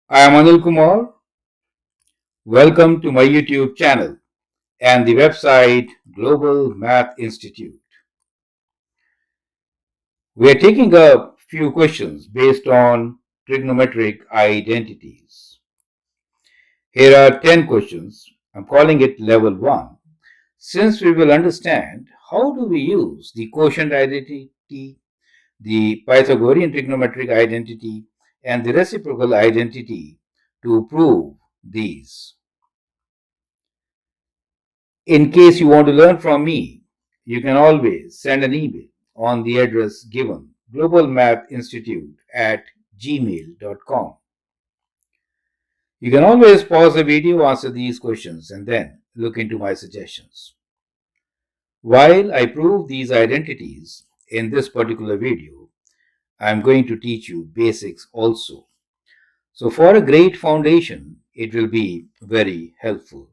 I am Anil Kumar. Welcome to my YouTube channel and the website Global Math Institute. We are taking up few questions based on trigonometric identities. Here are 10 questions. I'm calling it level 1. Since we will understand how do we use the quotient identity, the Pythagorean trigonometric identity, and the reciprocal identity to prove these. In case you want to learn from me, you can always send an email on the address given globalmathinstitute@gmail.com. You can always pause the video, answer these questions, and then look into my suggestions. While I prove these identities in this particular video, I'm going to teach you basics also. So for a great foundation, it will be very helpful.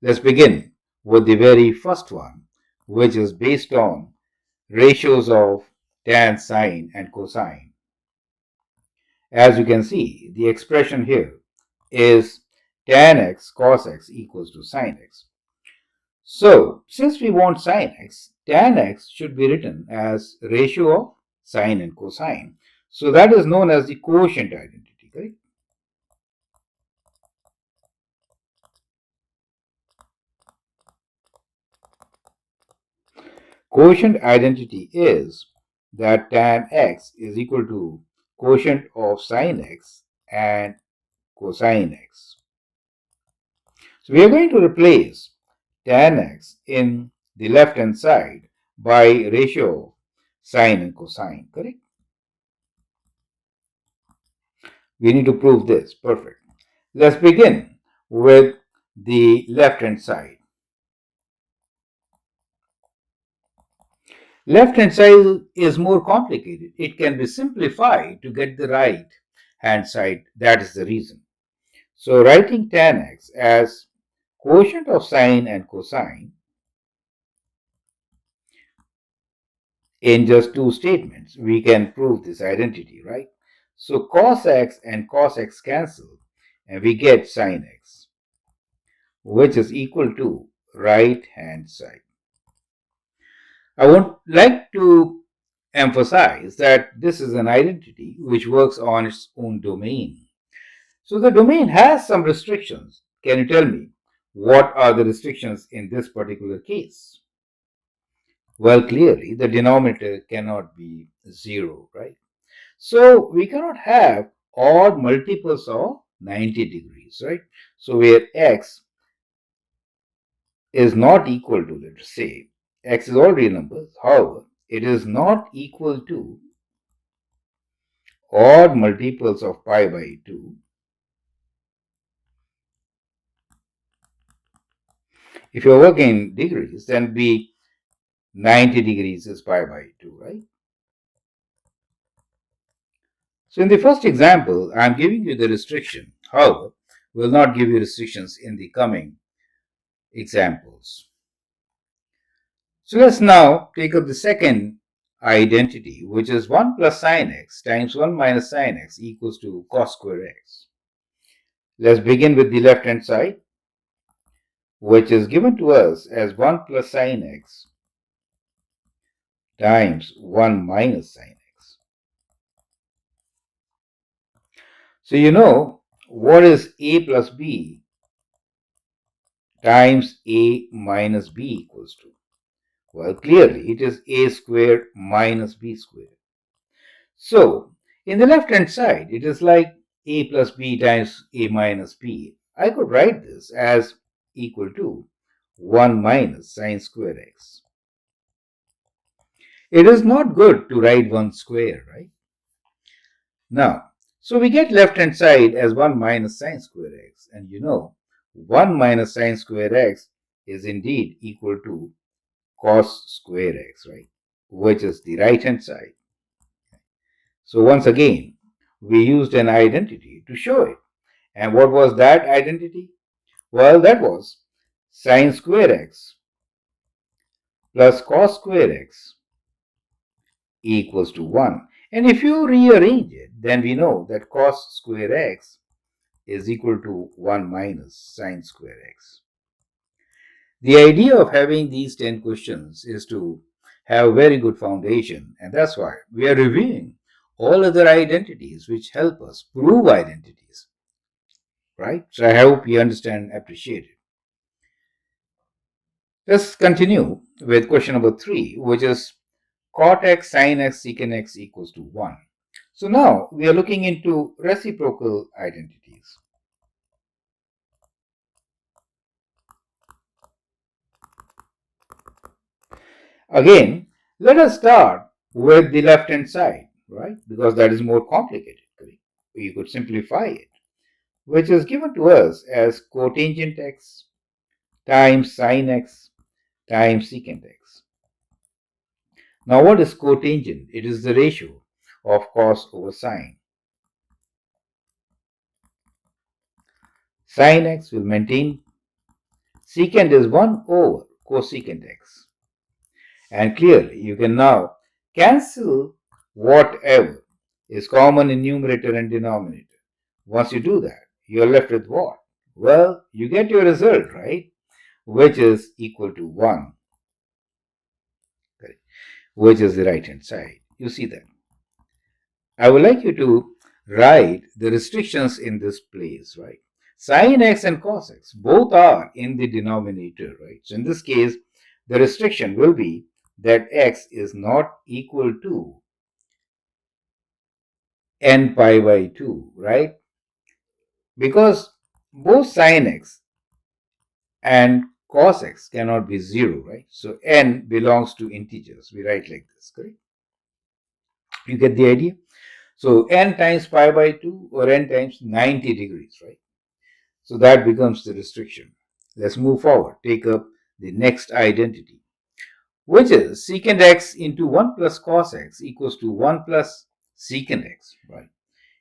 Let's begin with the very first one, which is based on ratios of tan, sine, and cosine. As you can see, the expression here is tan x cos x equals to sine x. So, since we want sine x, tan x should be written as ratio of sine and cosine. So that is known as the quotient identity, correct? Quotient identity is that tan x is equal to quotient of sine x and cosine x. So we are going to replace tan x in the left hand side by ratio of sine and cosine, correct? We need to prove this. Perfect. Let's begin with the left hand side. Left hand side is more complicated. It can be simplified to get the right hand side. That is the reason. So writing tan x as quotient of sine and cosine in just two statements, we can prove this identity, right? So cos x and cos x cancel and we get sine x, which is equal to right hand side. I would like to emphasize that this is an identity which works on its own domain. So the domain has some restrictions. Can you tell me what are the restrictions in this particular case? Well, clearly the denominator cannot be 0, right? So we cannot have odd multiples of 90 degrees, right? So where x is not equal to, let's say, x is already a number, however, it is not equal to odd multiples of pi by 2. If you're working in degrees, then be 90 degrees is pi by 2, right? So in the first example, I'm giving you the restriction. However, will not give you restrictions in the coming examples. So let's now take up the second identity, which is 1 plus sine x times 1 minus sine x equals to cos square x. Let's begin with the left hand side, which is given to us as 1 plus sine x times 1 minus sine x. So you know what is a plus b times a minus b equals to? Well, clearly it is a squared minus b squared. So in the left hand side, it is like a plus b times a minus b. I could write this as equal to 1 minus sine square x. It is not good to write 1 square, right? Now, so we get left hand side as 1 minus sine square x. And you know, 1 minus sine square x is indeed equal to cos square x, right? Which is the right hand side. So once again, we used an identity to show it. And what was that identity? Well, that was sine square x plus cos square x equals to 1. And if you rearrange it, then we know that cos square x is equal to 1 minus sine square x. The idea of having these 10 questions is to have a very good foundation, and that's why we are reviewing all other identities which help us prove identities, right? So I hope you understand and appreciate it. Let's continue with question number 3, which is cot x, sin x, secant x equals to 1. So now we are looking into reciprocal identities. Again, let us start with the left hand side, right? Because that is more complicated. You could simplify it, which is given to us as cotangent x times sin x times secant x. Now, what is cotangent? It is the ratio of cos over sine. Sin x will maintain. Secant is 1 over cosecant x. And clearly, you can now cancel whatever is common in numerator and denominator. Once you do that, you're left with what? Well, you get your result, right? Which is equal to 1, which is the right hand side. You see that. I would like you to write the restrictions in this place, right? Sin x and cos x both are in the denominator, right? So in this case, the restriction will be that x is not equal to n pi by 2, right? Because both sin x and cos x cannot be 0, right? So n belongs to integers. We write like this, correct? You get the idea? So n times pi by 2 or n times 90 degrees, right? So that becomes the restriction. Let's move forward. Take up the next identity, which is secant x into 1 plus cos x equals to 1 plus secant x, right?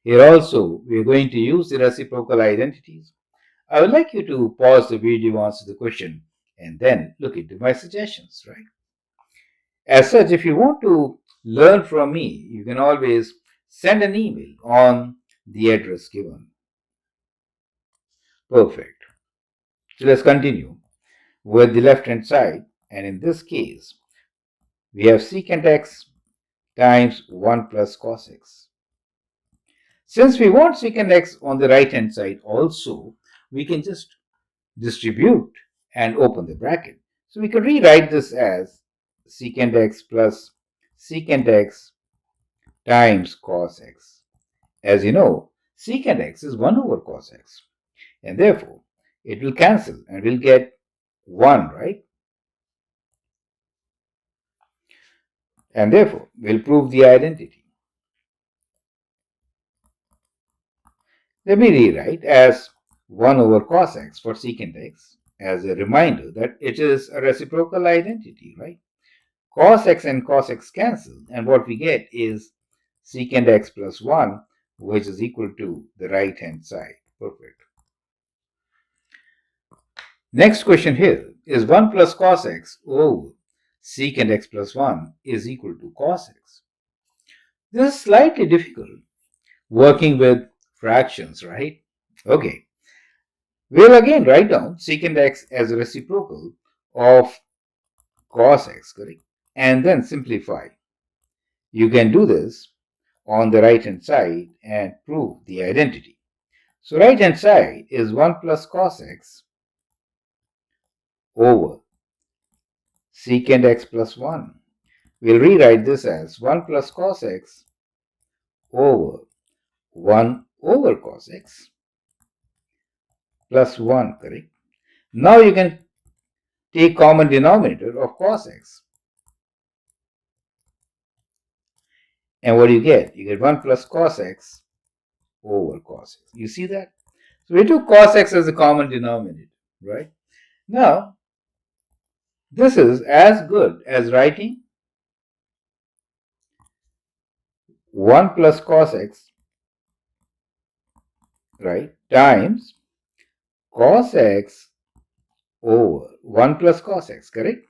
Here also, we are going to use the reciprocal identities. I would like you to pause the video, answer the question, and then look into my suggestions, right? As such, if you want to learn from me, you can always send an email on the address given. Perfect. So let's continue with the left hand side, and in this case, we have secant x times 1 plus cos x. Since we want secant x on the right hand side also, we can just distribute and open the bracket. So we can rewrite this as secant x plus secant x times cos x. As you know, secant x is 1 over cos x, and therefore it will cancel and we'll get 1, right? And therefore we'll prove the identity. Let me rewrite as 1 over cos x for secant x as a reminder that it is a reciprocal identity, right? Cos x and cos x cancel, and what we get is secant x plus 1, which is equal to the right hand side. Perfect. Next question here is 1 plus cos x over secant x plus 1 is equal to cos x. This is slightly difficult working with fractions, right? Okay. We'll again write down secant x as a reciprocal of cos x, correct? And then simplify. You can do this on the right hand side and prove the identity. So right hand side is 1 plus cos x over secant x plus 1. We'll rewrite this as 1 plus cos x over 1 over cos x plus 1, correct? Now you can take common denominator of cos x. And what do you get? You get 1 plus cos x over cos x. You see that? So we took cos x as a common denominator, right? Now, this is as good as writing 1 plus cos x, right, times cos x over 1 plus cos x, correct?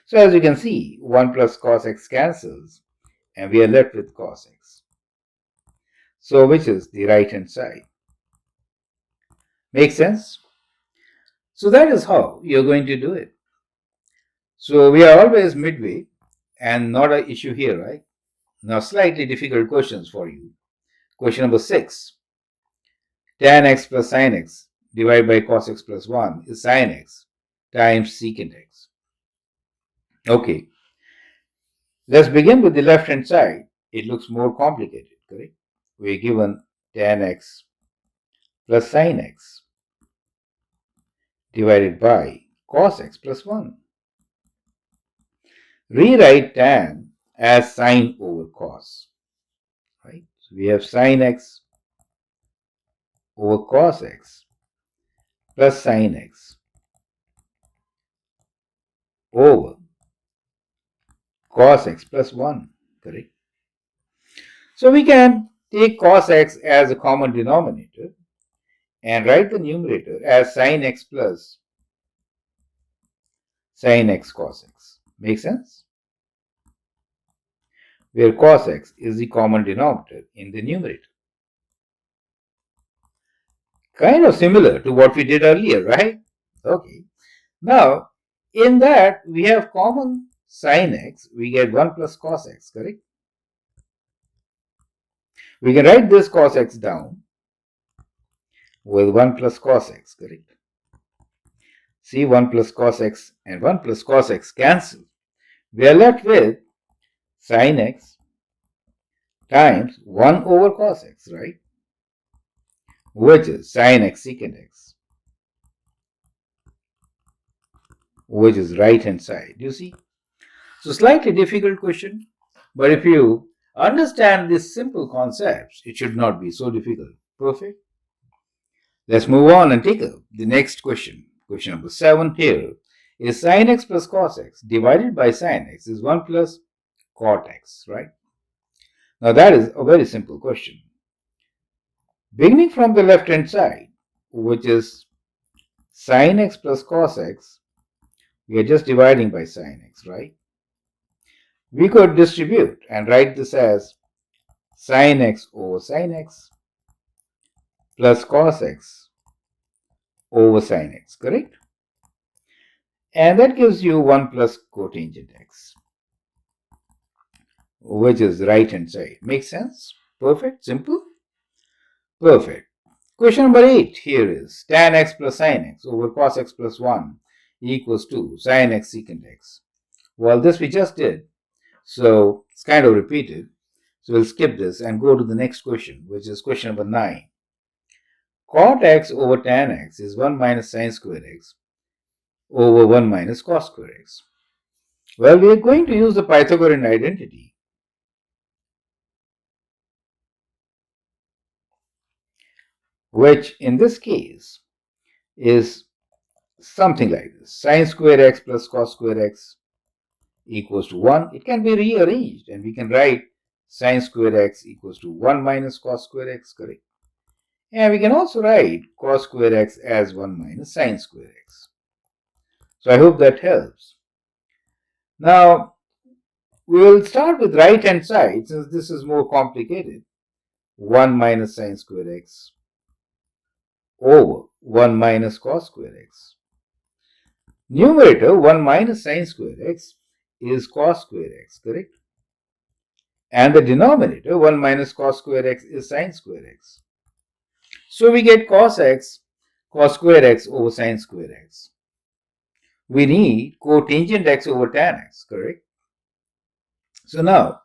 So as you can see, 1 plus cos x cancels and we are left with cos x. So which is the right hand side? Make sense? So that is how you're going to do it. So we are always midway and not an issue here, right? Now slightly difficult questions for you. Question number 6. Tan x plus sin x divided by cos x plus 1 is sin x times secant x. Okay, let's begin with the left hand side. It looks more complicated, correct? We're given tan x plus sin x divided by cos x plus 1. Rewrite tan as sin over cos, right? So we have sin x over cos x plus sin x over cos x plus 1, correct? So we can take cos x as a common denominator and write the numerator as sin x plus sin x cos x. Make sense? Where cos x is the common denominator in the numerator. Kind of similar to what we did earlier, right? Okay. Now, in that, we have common sin x. We get 1 plus cos x, correct? We can write this cos x down with 1 plus cos x, correct? See, 1 plus cos x and 1 plus cos x cancel. We are left with sin x times 1 over cos x, right? Which is sin x secant x, which is right hand side. You see? So slightly difficult question, but if you understand these simple concepts, it should not be so difficult. Perfect. Let's move on and take up the next question. Question number 7 here is sin x plus cos x divided by sin x is 1 plus cot x, right? Now that is a very simple question. Beginning from the left hand side, which is sin x plus cos x, we are just dividing by sin x, right? We could distribute and write this as sin x over sin x plus cos x over sin x, correct? And that gives you 1 plus cotangent x, which is right hand side. Makes sense? Perfect? Simple? Perfect. Question number 8 here is tan x plus sin x over cos x plus 1 equals to sin x secant x. Well, this we just did, so it's kind of repeated. So we'll skip this and go to the next question, which is question number 9. Cot x over tan x is 1 minus sin square x over 1 minus cos square x. Well, we are going to use the Pythagorean identity, which in this case is something like this. Sin square x plus cos square x equals to 1. It can be rearranged and we can write sin square x equals to 1 minus cos square x, correct? And we can also write cos square x as 1 minus sin square x. So I hope that helps. Now, we will start with right hand side since this is more complicated. 1 minus sin square x over 1 minus cos square x. Numerator 1 minus sin square x is cos square x, correct? And the denominator 1 minus cos square x is sin square x. So we get cos square x over sin square x. We need cotangent x over tan x, correct? So now,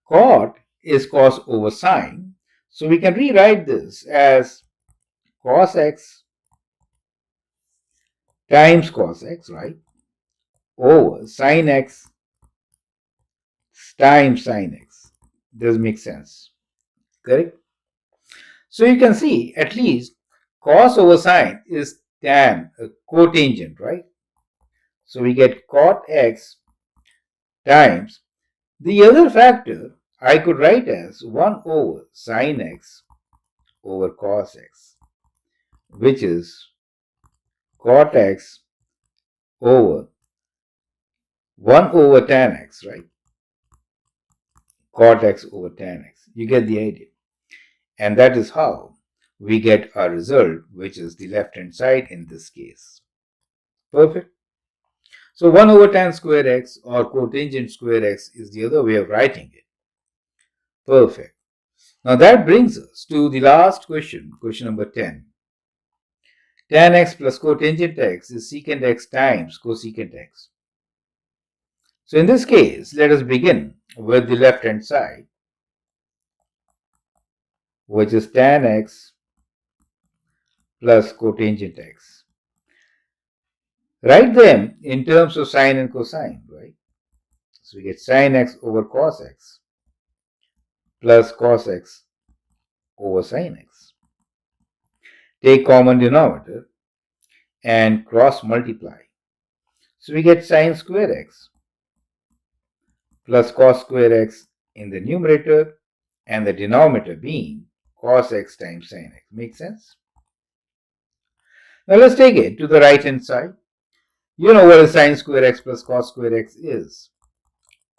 cot is cos over sin. So we can rewrite this as cos x times cos x, right? Over sin x times sin x. This makes sense, correct? So you can see at least cos over sin is tan, a cotangent, right? So we get cot x times The other factor I could write as 1 over sine x over cos x, which is cot x over 1 over tan x, right? Cot x over tan x. You get the idea. And that is how we get our result, which is the left hand side in this case. Perfect. So 1 over tan square x or cotangent square x is the other way of writing it. Perfect. Now that brings us to the last question, question number 10. Tan x plus cotangent x is secant x times cosecant x. So in this case, let us begin with the left hand side, which is tan x plus cotangent x. Write them in terms of sine and cosine, right? So we get sine x over cos x plus cos x over sine x. Take common denominator and cross multiply. So we get sine square x plus cos square x in the numerator and the denominator being cos x times sine x. Make sense? Now let's take it to the right hand side. You know what a sine square x plus cos square x is.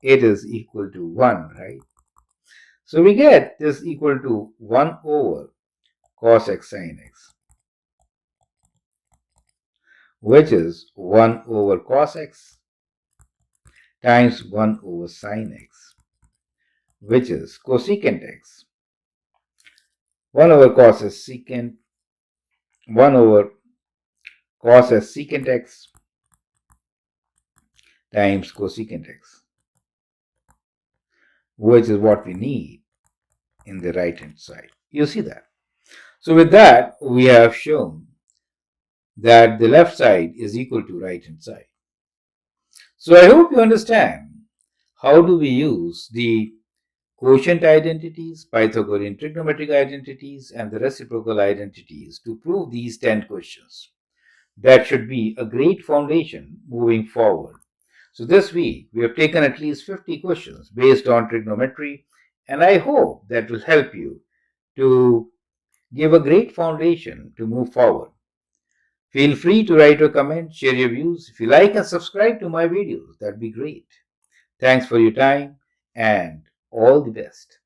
It is equal to 1, right? So we get this equal to 1 over cos x sine x, which is 1 over cos x times 1 over sine x, which is cosecant x. 1 over cos is secant, 1 over cos as secant x times cosecant x, which is what we need in the right hand side. You see that? So with that, we have shown that the left side is equal to right hand side. So I hope you understand how do we use the quotient identities, Pythagorean trigonometric identities, and the reciprocal identities to prove these 10 questions. That should be a great foundation moving forward. So this week, we have taken at least 50 questions based on trigonometry, and I hope that will help you to give a great foundation to move forward. Feel free to write or comment, share your views. If you like and subscribe to my videos, that'd be great. Thanks for your time and all the best.